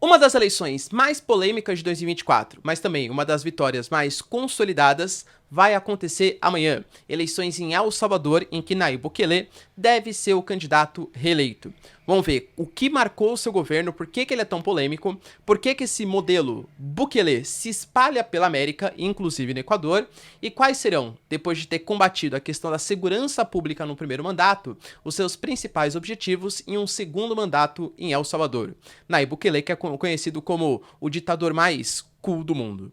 Uma das eleições mais polêmicas de 2024, mas também uma das vitórias mais consolidadas, vai acontecer amanhã. Eleições em El Salvador, em que Nayib Bukele deve ser o candidato reeleito. Vamos ver o que marcou o seu governo, por que ele é tão polêmico, por que esse modelo Bukele se espalha pela América, inclusive no Equador, e quais serão, depois de ter combatido a questão da segurança pública no primeiro mandato, os seus principais objetivos em um segundo mandato em El Salvador. Nayib Bukele, que é conhecido como o ditador mais cool do mundo.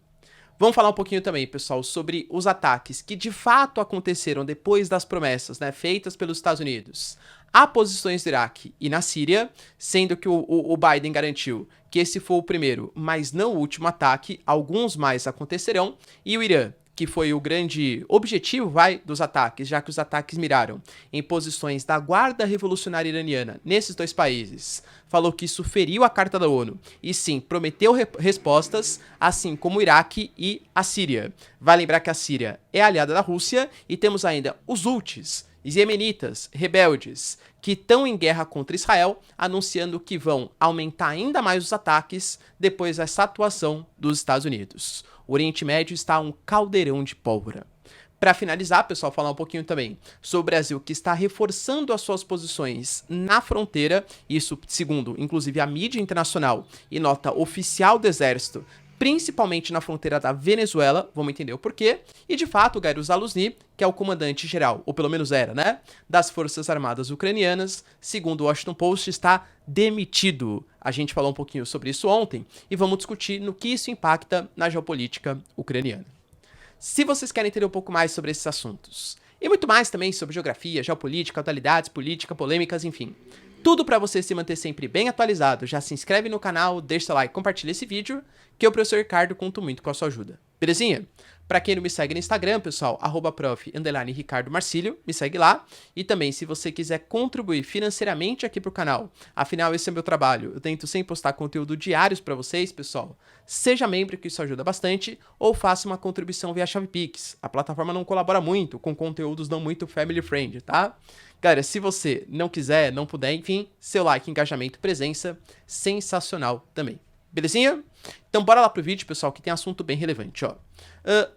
Vamos falar um pouquinho também, pessoal, sobre os ataques que de fato aconteceram depois das promessas, né, feitas pelos Estados Unidos a posições do Iraque e na Síria, sendo que o Biden garantiu que esse foi o primeiro, mas não o último ataque, alguns mais acontecerão, e o Irã, que foi o grande objetivo, dos ataques, já que os ataques miraram em posições da Guarda Revolucionária Iraniana nesses dois países, falou que isso feriu a Carta da ONU e sim, prometeu respostas, assim como o Iraque e a Síria. Vai lembrar que a Síria é aliada da Rússia e temos ainda os Houthis, os iemenitas, rebeldes, que estão em guerra contra Israel, anunciando que vão aumentar ainda mais os ataques depois dessa atuação dos Estados Unidos. O Oriente Médio está um caldeirão de pólvora. Para finalizar, pessoal, falar um pouquinho também sobre o Brasil, que está reforçando as suas posições na fronteira, isso segundo, inclusive, a mídia internacional e nota oficial do Exército, principalmente na fronteira da Venezuela, vamos entender o porquê, e de fato o Gairu Zaluzny, que é o comandante-geral, ou pelo menos era, né, das Forças Armadas Ucranianas, segundo o Washington Post, está demitido. A gente falou um pouquinho sobre isso ontem, e vamos discutir no que isso impacta na geopolítica ucraniana. Se vocês querem entender um pouco mais sobre esses assuntos, e muito mais também sobre geografia, geopolítica, atualidades, política, polêmicas, enfim, tudo para você se manter sempre bem atualizado, já se inscreve no canal, deixa seu like, compartilha esse vídeo, que eu, professor Ricardo, conto muito com a sua ajuda. Belezinha? Pra quem não me segue no Instagram, pessoal, @prof_Ricardo Marcílio, me segue lá. E também, se você quiser contribuir financeiramente aqui pro canal, afinal, esse é meu trabalho, eu tento sempre postar conteúdo diários pra vocês, pessoal, seja membro, que isso ajuda bastante, ou faça uma contribuição via chave Pix. A plataforma não colabora muito com conteúdos não muito family friend, tá? Galera, se você não quiser, não puder, enfim, seu like, engajamento, presença, sensacional também. Belezinha? Então bora lá pro vídeo, pessoal, que tem assunto bem relevante, ó.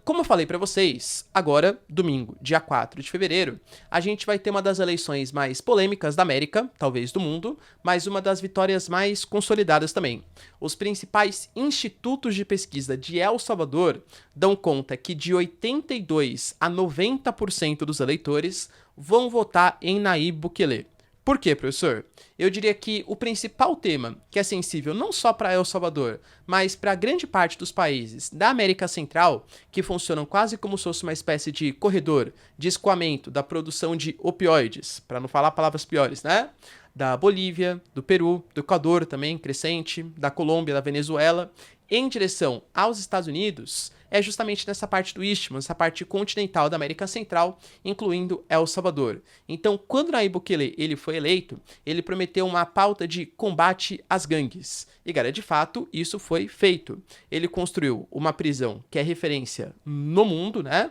Como eu falei pra vocês, agora, domingo, dia 4 de fevereiro, a gente vai ter uma das eleições mais polêmicas da América, talvez do mundo, mas uma das vitórias mais consolidadas também. Os principais institutos de pesquisa de El Salvador dão conta que de 82 a 90% dos eleitores vão votar em Nayib Bukele. Por quê, professor? Eu diria que o principal tema, que é sensível não só para El Salvador, mas para grande parte dos países da América Central, que funcionam quase como se fosse uma espécie de corredor de escoamento da produção de opioides, para não falar palavras piores, né? Da Bolívia, do Peru, do Equador também, crescente, da Colômbia, da Venezuela, em direção aos Estados Unidos, é justamente nessa parte do istmo, nessa parte continental da América Central, incluindo El Salvador. Então, quando Nayib Bukele ele foi eleito, ele prometeu uma pauta de combate às gangues. E, galera, de fato, isso foi feito. Ele construiu uma prisão que é referência no mundo, né?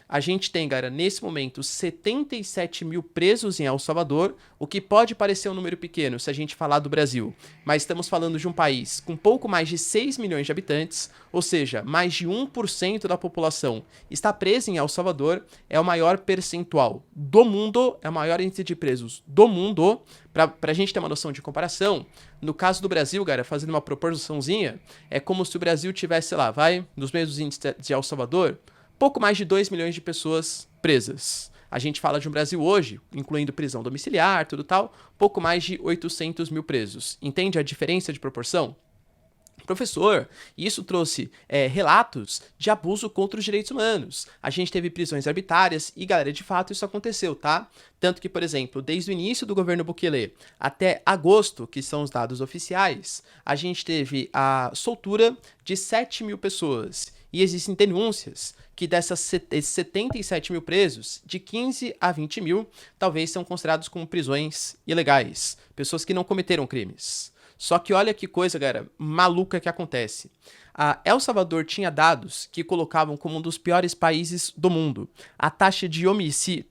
A gente tem, galera, nesse momento, 77 mil presos em El Salvador, o que pode parecer um número pequeno se a gente falar do Brasil, mas estamos falando de um país com pouco mais de 6 milhões de habitantes, ou seja, mais de 1% da população está presa em El Salvador, é o maior percentual do mundo, é o maior índice de presos do mundo. Pra gente ter uma noção de comparação, no caso do Brasil, galera, fazendo uma proporçãozinha, é como se o Brasil tivesse, sei lá, nos mesmos índices de El Salvador, pouco mais de 2 milhões de pessoas presas. A gente fala de um Brasil hoje, incluindo prisão domiciliar, tudo tal, pouco mais de 800 mil presos. Entende a diferença de proporção? Professor, isso trouxe relatos de abuso contra os direitos humanos. A gente teve prisões arbitrárias e, galera, de fato isso aconteceu, tá? Tanto que, por exemplo, desde o início do governo Bukele até agosto, que são os dados oficiais, a gente teve a soltura de 7 mil pessoas. E existem denúncias que desses 77 mil presos, de 15 a 20 mil, talvez são considerados como prisões ilegais. Pessoas que não cometeram crimes. Só que olha que coisa, galera, maluca que acontece. A El Salvador tinha dados que colocavam como um dos piores países do mundo. A taxa de homicídio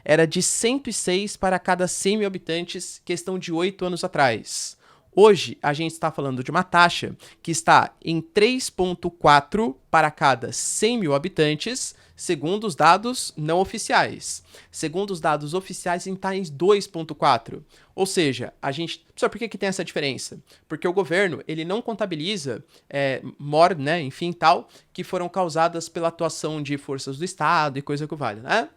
era de 106 para cada 100 mil habitantes, questão de 8 anos atrás. Hoje, a gente está falando de uma taxa que está em 3,4 para cada 100 mil habitantes, segundo os dados não oficiais. Segundo os dados oficiais, está em 2,4. Ou seja, a gente... Só por que tem essa diferença? Porque o governo, ele não contabiliza mortes, né, enfim, tal, que foram causadas pela atuação de forças do Estado e coisa que vale, né?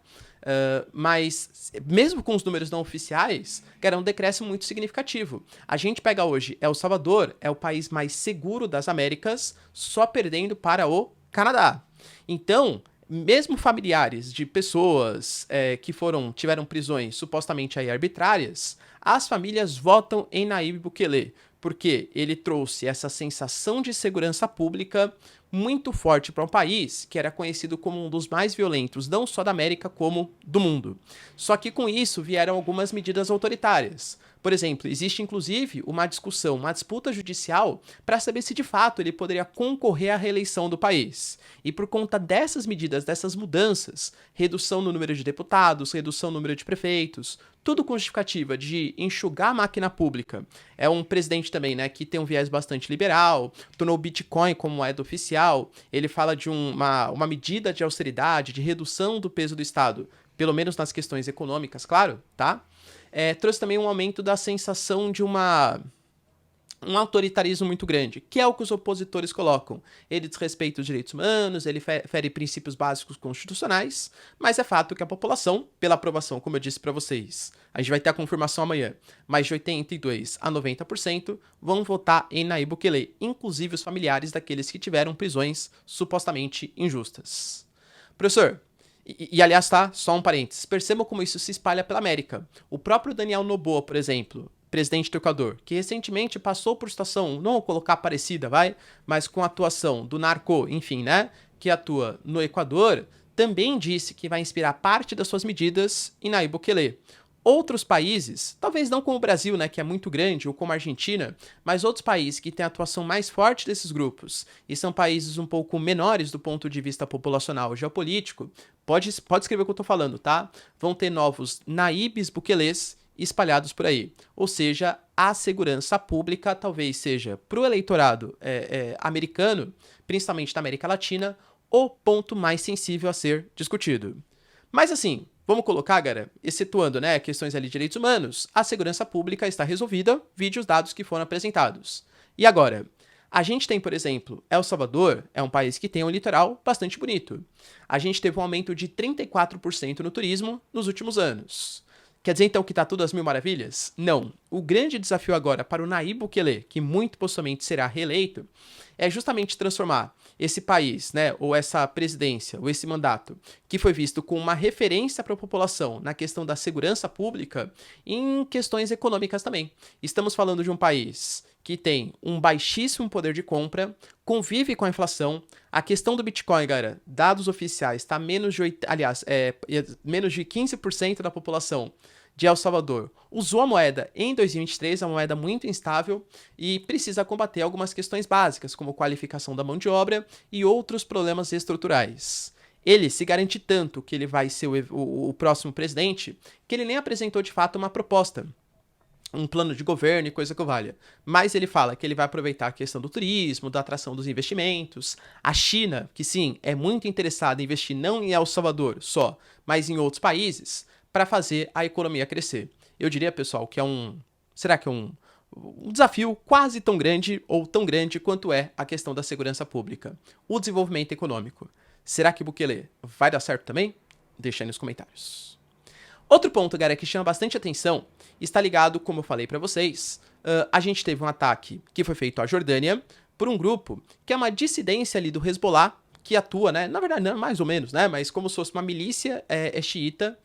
Mas, mesmo com os números não oficiais, era um decréscimo muito significativo. A gente pega hoje, El Salvador é o país mais seguro das Américas, só perdendo para o Canadá. Então, mesmo familiares de pessoas que tiveram prisões supostamente aí arbitrárias, as famílias votam em Nayib Bukele, porque ele trouxe essa sensação de segurança pública muito forte para um país que era conhecido como um dos mais violentos, não só da América, como do mundo. Só que com isso vieram algumas medidas autoritárias. Por exemplo, existe inclusive uma discussão, uma disputa judicial para saber se de fato ele poderia concorrer à reeleição do país. E por conta dessas medidas, dessas mudanças, redução no número de deputados, redução no número de prefeitos, tudo com justificativa de enxugar a máquina pública. É um presidente também, né, que tem um viés bastante liberal, tornou o Bitcoin como moeda oficial, ele fala de uma medida de austeridade, de redução do peso do Estado, pelo menos nas questões econômicas, claro, tá? Trouxe também um aumento da sensação de um autoritarismo muito grande, que é o que os opositores colocam. Ele desrespeita os direitos humanos, ele fere princípios básicos constitucionais, mas é fato que a população, pela aprovação, como eu disse para vocês, a gente vai ter a confirmação amanhã, mais de 82% a 90% vão votar em Nayib Bukele, inclusive os familiares daqueles que tiveram prisões supostamente injustas. Professor, aliás, tá? Só um parênteses. Percebam como isso se espalha pela América. O próprio Daniel Noboa, por exemplo, presidente do Equador, que recentemente passou por situação, não vou colocar parecida, mas com a atuação do narco, enfim, né? Que atua no Equador, também disse que vai inspirar parte das suas medidas em Nayib Bukele. Outros países, talvez não como o Brasil, né, que é muito grande, ou como a Argentina, mas outros países que têm a atuação mais forte desses grupos, e são países um pouco menores do ponto de vista populacional e geopolítico, pode escrever o que eu tô falando, tá? Vão ter novos Nayibs Bukelés espalhados por aí. Ou seja, a segurança pública talvez seja, para o eleitorado americano, principalmente da América Latina, o ponto mais sensível a ser discutido. Mas assim... Vamos colocar, galera, excetuando, né, questões ali de direitos humanos, a segurança pública está resolvida, vide os dados que foram apresentados. E agora, a gente tem, por exemplo, El Salvador é um país que tem um litoral bastante bonito. A gente teve um aumento de 34% no turismo nos últimos anos. Quer dizer, então, que tá tudo às mil maravilhas? Não. O grande desafio agora para o Nayib Bukele, que muito possivelmente será reeleito, é justamente transformar esse país, né, ou essa presidência, ou esse mandato, que foi visto como uma referência para a população na questão da segurança pública, em questões econômicas também. Estamos falando de um país que tem um baixíssimo poder de compra, convive com a inflação. A questão do Bitcoin, galera, dados oficiais, está menos de 15% da população de El Salvador usou a moeda em 2023, é uma moeda muito instável e precisa combater algumas questões básicas, como qualificação da mão de obra e outros problemas estruturais. Ele se garante tanto que ele vai ser o próximo presidente, que ele nem apresentou de fato uma proposta, um plano de governo e coisa que valha. Mas ele fala que ele vai aproveitar a questão do turismo, da atração dos investimentos. A China, que sim, é muito interessada em investir não em El Salvador só, mas em outros países, para fazer a economia crescer. Eu diria, pessoal, que será que é um desafio quase tão grande ou tão grande quanto é a questão da segurança pública. O desenvolvimento econômico. Será que Bukele vai dar certo também? Deixa aí nos comentários. Outro ponto, galera, que chama bastante atenção, está ligado, como eu falei para vocês, a gente teve um ataque que foi feito à Jordânia por um grupo que é uma dissidência ali do Hezbollah, que atua, né, na verdade, não, mais ou menos, né, mas como se fosse uma milícia xiita,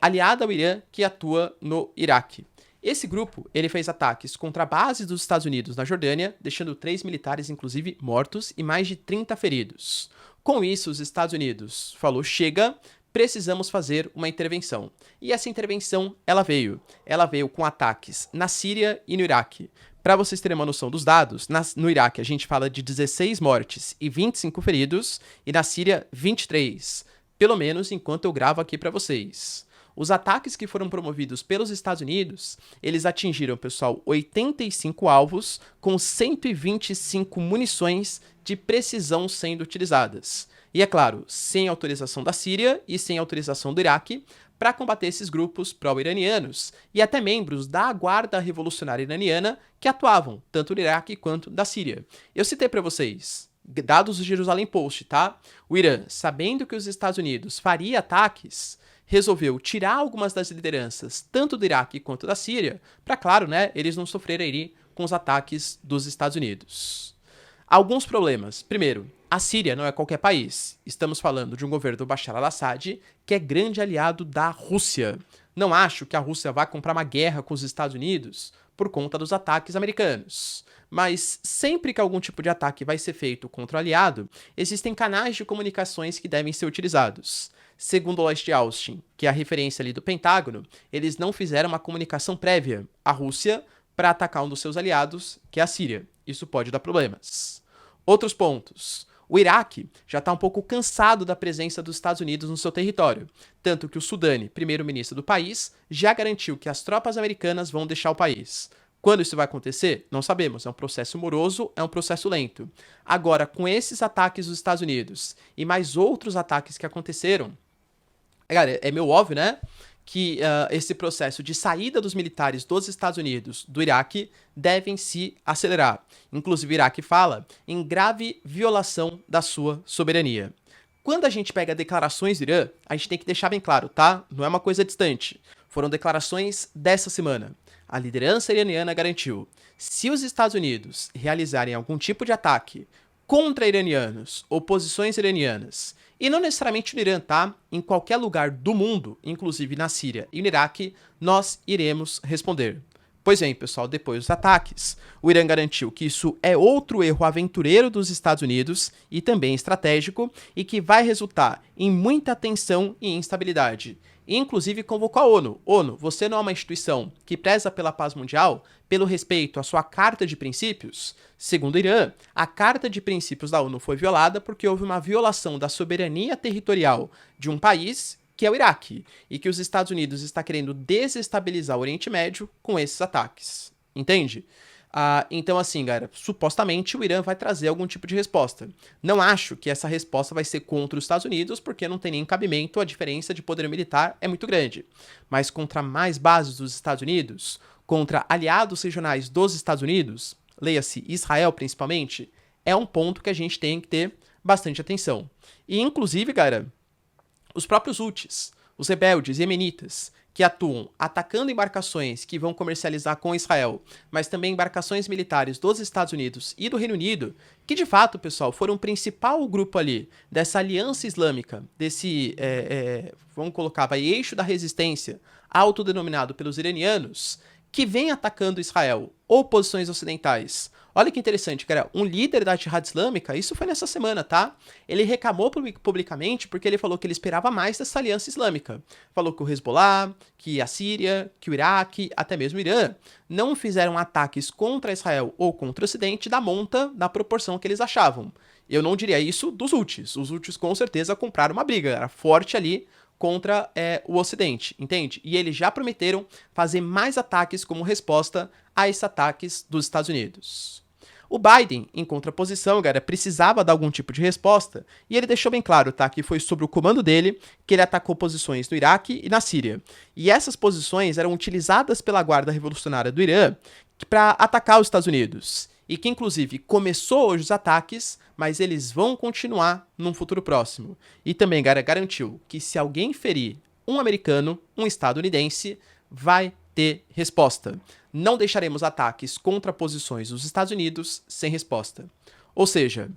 aliada ao Irã, que atua no Iraque. Esse grupo, ele fez ataques contra bases dos Estados Unidos na Jordânia, deixando 3 militares, inclusive, mortos e mais de 30 feridos. Com isso, os Estados Unidos falou, chega, precisamos fazer uma intervenção. E essa intervenção, ela veio com ataques na Síria e no Iraque. Para vocês terem uma noção dos dados, no Iraque a gente fala de 16 mortes e 25 feridos, e na Síria, 23. Pelo menos enquanto eu gravo aqui para vocês. Os ataques que foram promovidos pelos Estados Unidos, eles atingiram, pessoal, 85 alvos com 125 munições de precisão sendo utilizadas. E é claro, sem autorização da Síria e sem autorização do Iraque, para combater esses grupos pró-iranianos e até membros da Guarda Revolucionária Iraniana que atuavam tanto no Iraque quanto da Síria. Eu citei para vocês dados do Jerusalem Post, tá? O Irã, sabendo que os Estados Unidos faria ataques, resolveu tirar algumas das lideranças, tanto do Iraque quanto da Síria, para, claro, né, eles não sofrerem com os ataques dos Estados Unidos. Alguns problemas. Primeiro, a Síria não é qualquer país. Estamos falando de um governo do Bashar al-Assad, que é grande aliado da Rússia. Não acho que a Rússia vá comprar uma guerra com os Estados Unidos por conta dos ataques americanos. Mas sempre que algum tipo de ataque vai ser feito contra o aliado, existem canais de comunicações que devem ser utilizados. Segundo Lloyd Austin, que é a referência ali do Pentágono, eles não fizeram uma comunicação prévia à Rússia para atacar um dos seus aliados, que é a Síria. Isso pode dar problemas. Outros pontos. O Iraque já está um pouco cansado da presença dos Estados Unidos no seu território, tanto que o Sudani, primeiro-ministro do país, já garantiu que as tropas americanas vão deixar o país. Quando isso vai acontecer? Não sabemos. É um processo moroso, é um processo lento. Agora, com esses ataques dos Estados Unidos e mais outros ataques que aconteceram, cara, é meio óbvio, né? Que esse processo de saída dos militares dos Estados Unidos do Iraque devem se acelerar. Inclusive, o Iraque fala em grave violação da sua soberania. Quando a gente pega declarações do Irã, a gente tem que deixar bem claro, tá? Não é uma coisa distante. Foram declarações dessa semana. A liderança iraniana garantiu: se os Estados Unidos realizarem algum tipo de ataque contra iranianos ou posições iranianas, e não necessariamente no Irã, tá? Em qualquer lugar do mundo, inclusive na Síria e no Iraque, nós iremos responder. Pois bem, pessoal, depois dos ataques, o Irã garantiu que isso é outro erro aventureiro dos Estados Unidos e também estratégico e que vai resultar em muita tensão e instabilidade. E, inclusive, convocou a ONU. ONU, você não é uma instituição que preza pela paz mundial, pelo respeito à sua Carta de Princípios? Segundo o Irã, a Carta de Princípios da ONU foi violada porque houve uma violação da soberania territorial de um país, que é o Iraque, e que os Estados Unidos está querendo desestabilizar o Oriente Médio com esses ataques. Entende? Então, assim, galera, supostamente o Irã vai trazer algum tipo de resposta. Não acho que essa resposta vai ser contra os Estados Unidos, porque não tem nem cabimento, a diferença de poder militar é muito grande. Mas contra mais bases dos Estados Unidos, contra aliados regionais dos Estados Unidos, leia-se Israel principalmente, é um ponto que a gente tem que ter bastante atenção. E, inclusive, galera, os próprios Houthis, os rebeldes iemenitas, que atuam atacando embarcações que vão comercializar com Israel, mas também embarcações militares dos Estados Unidos e do Reino Unido, que de fato, pessoal, foram o principal grupo ali dessa aliança islâmica, desse, vamos colocar, eixo da resistência autodenominado pelos iranianos, que vem atacando Israel ou posições ocidentais. Olha que interessante, cara, um líder da Jihad Islâmica, isso foi nessa semana, tá? Ele reclamou publicamente porque ele falou que ele esperava mais dessa aliança islâmica. Falou que o Hezbollah, que a Síria, que o Iraque, até mesmo o Irã, não fizeram ataques contra Israel ou contra o Ocidente da monta, da proporção que eles achavam. Eu não diria isso dos Houthis. Os Houthis com certeza compraram uma briga, era forte ali contra o Ocidente, entende? E eles já prometeram fazer mais ataques como resposta a esses ataques dos Estados Unidos. O Biden, em contraposição, galera, precisava dar algum tipo de resposta, e ele deixou bem claro, tá, que foi sobre o comando dele que ele atacou posições no Iraque e na Síria. E essas posições eram utilizadas pela Guarda Revolucionária do Irã para atacar os Estados Unidos. E que, inclusive, começou hoje os ataques, mas eles vão continuar num futuro próximo. E também, galera, garantiu que se alguém ferir um americano, um estadunidense, vai ter resposta. Não deixaremos ataques contra posições dos Estados Unidos sem resposta. Ou seja,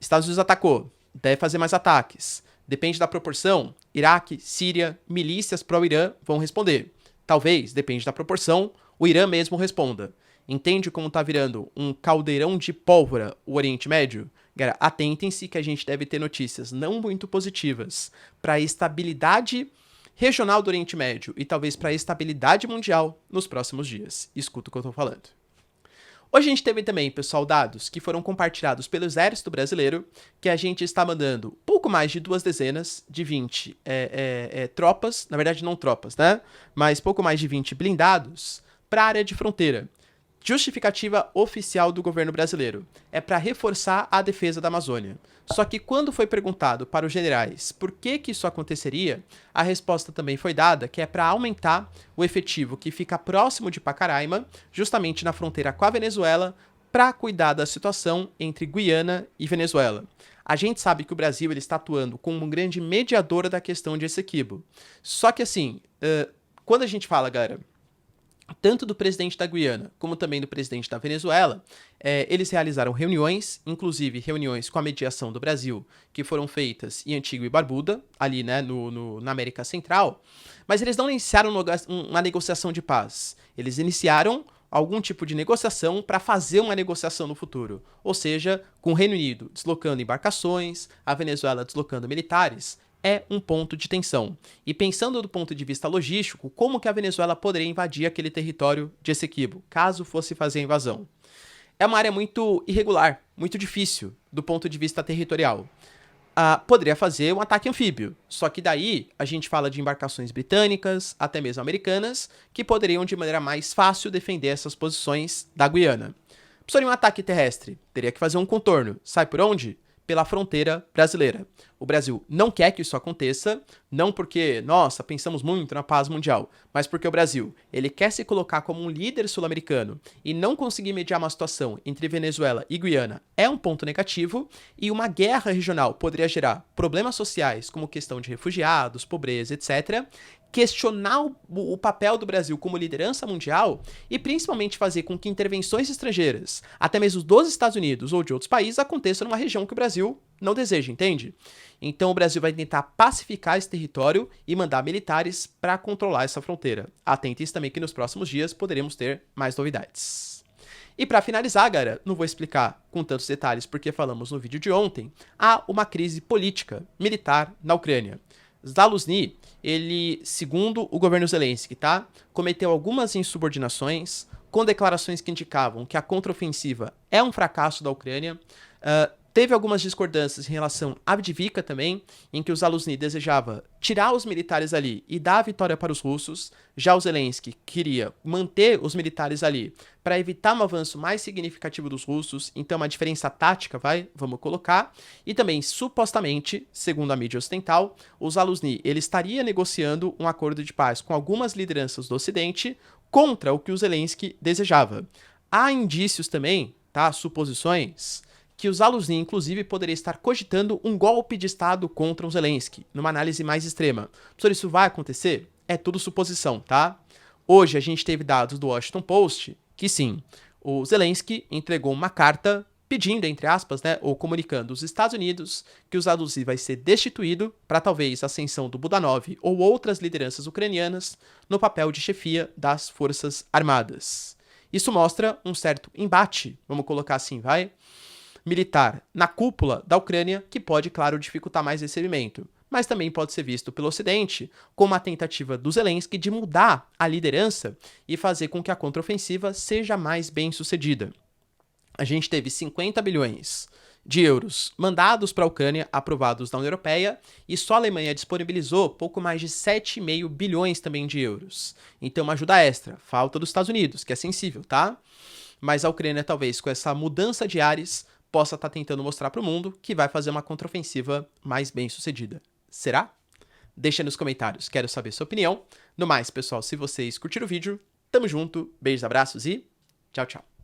Estados Unidos atacou, deve fazer mais ataques. Depende da proporção, Iraque, Síria, milícias pró-Irã vão responder. Talvez, depende da proporção, o Irã mesmo responda. Entende como tá virando um caldeirão de pólvora o Oriente Médio? Galera, atentem-se que a gente deve ter notícias não muito positivas para a estabilidade regional do Oriente Médio e talvez para a estabilidade mundial nos próximos dias. Escuta o que eu tô falando. Hoje a gente teve também, pessoal, dados que foram compartilhados pelo Exército Brasileiro, que a gente está mandando pouco mais de 2 dezenas de 20 tropas, na verdade não tropas, né? Mas pouco mais de 20 blindados para a área de fronteira. Justificativa oficial do governo brasileiro é para reforçar a defesa da Amazônia. Só que quando foi perguntado para os generais por que isso aconteceria, a resposta também foi dada que é para aumentar o efetivo que fica próximo de Pacaraima, justamente na fronteira com a Venezuela, para cuidar da situação entre Guiana e Venezuela. A gente sabe que o Brasil ele está atuando como um grande mediador da questão de Essequibo. Só que assim, quando a gente fala, galera, tanto do presidente da Guiana como também do presidente da Venezuela, eles realizaram reuniões, inclusive reuniões com a mediação do Brasil, que foram feitas em Antigua e Barbuda, ali né, na América Central, mas eles não iniciaram uma negociação de paz. Eles iniciaram algum tipo de negociação para fazer uma negociação no futuro, ou seja, com o Reino Unido deslocando embarcações, a Venezuela deslocando militares, é um ponto de tensão. E pensando do ponto de vista logístico, como que a Venezuela poderia invadir aquele território de Essequibo, caso fosse fazer a invasão? É uma área muito irregular, muito difícil do ponto de vista territorial. Poderia fazer um ataque anfíbio, só que daí a gente fala de embarcações britânicas, até mesmo americanas, que poderiam de maneira mais fácil defender essas posições da Guiana. Precisaria um ataque terrestre, teria que fazer um contorno. Sai por onde? Pela fronteira brasileira. O Brasil não quer que isso aconteça, não porque, nossa, pensamos muito na paz mundial, mas porque o Brasil, ele quer se colocar como um líder sul-americano e não conseguir mediar uma situação entre Venezuela e Guiana é um ponto negativo, e uma guerra regional poderia gerar problemas sociais como questão de refugiados, pobreza, etc., questionar o papel do Brasil como liderança mundial e principalmente fazer com que intervenções estrangeiras, até mesmo dos Estados Unidos ou de outros países, aconteçam numa região que o Brasil não deseja, entende? Então o Brasil vai tentar pacificar esse território e mandar militares para controlar essa fronteira. Atentem também que nos próximos dias poderemos ter mais novidades. E para finalizar, galera, não vou explicar com tantos detalhes porque falamos no vídeo de ontem, há uma crise política, militar na Ucrânia. Zaluzny, ele, segundo o governo Zelensky, cometeu algumas insubordinações, com declarações que indicavam que a contraofensiva é um fracasso da Ucrânia. Teve algumas discordâncias em relação a Avdiivka também, em que o Zaluzny desejava tirar os militares ali e dar a vitória para os russos. Já o Zelensky queria manter os militares ali para evitar um avanço mais significativo dos russos, então uma diferença tática, vamos colocar. E também, supostamente, segundo a mídia ocidental, o Zaluzny ele estaria negociando um acordo de paz com algumas lideranças do Ocidente contra o que o Zelensky desejava. Há indícios também, suposições, que o Zaluzny, inclusive, poderia estar cogitando um golpe de Estado contra o Zelensky, numa análise mais extrema. Professor, isso vai acontecer? É tudo suposição, Hoje a gente teve dados do Washington Post que sim, o Zelensky entregou uma carta pedindo, entre aspas, ou comunicando aos Estados Unidos que o Zaluzny vai ser destituído para talvez a ascensão do Budanov ou outras lideranças ucranianas no papel de chefia das Forças Armadas. Isso mostra um certo embate, vamos colocar assim, militar na cúpula da Ucrânia, que pode, claro, dificultar mais esse evento, mas também pode ser visto pelo Ocidente como uma tentativa do Zelensky de mudar a liderança e fazer com que a contraofensiva seja mais bem sucedida. A gente teve 50 bilhões de euros mandados para a Ucrânia, aprovados na União Europeia, e só a Alemanha disponibilizou pouco mais de 7,5 bilhões também de euros. Então, uma ajuda extra, falta dos Estados Unidos, que é sensível, Mas a Ucrânia, talvez, com essa mudança de ares, possa estar tentando mostrar para o mundo que vai fazer uma contraofensiva mais bem sucedida. Será? Deixa nos comentários, quero saber sua opinião. No mais, pessoal, se vocês curtiram o vídeo, tamo junto, beijos, abraços e tchau, tchau.